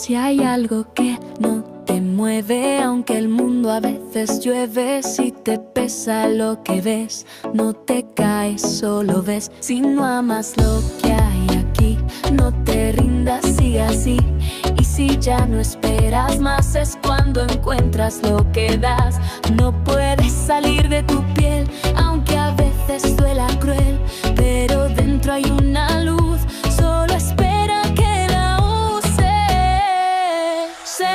Si hay algo que no te mueve, aunque el mundo a veces llueve, si te pesa lo que ves, no te caes, solo ves. Si no amas lo que hay aquí, no te rindas, sigue así. Y si ya no esperas más, es cuando encuentras lo que das. No puedes salir de tu piel, aunque a veces duela cruel, pero dentro hay una luz, solo espera que la uses. Se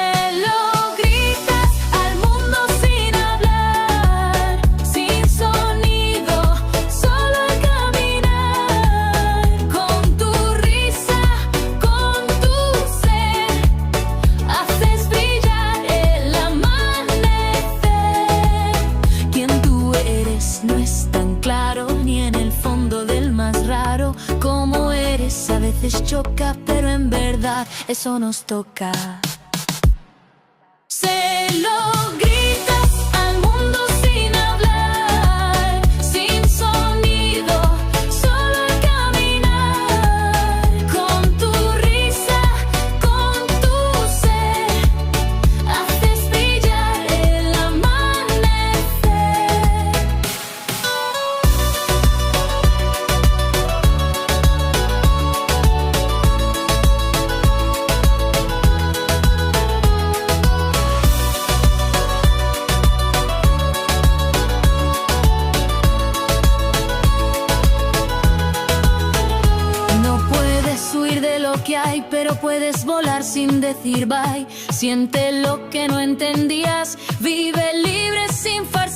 lo gritas al mundo sin hablar, sin sonido, solo al caminar. Con tu risa, con tu ser, haces brillar el amanecer. Quien tú eres no es tan claro, ni en el fondo del más raro. Como eres a veces choca, pero en verdad eso nos toca. Se lo gritas al mundo sin hablar, sin sonido, solo al caminar. Con tu risa, con tu ser, haces brillar el amanecer. Huir de lo que hay, pero puedes volar sin decir bye. Siente lo que no entendías, vive libre sin farsa.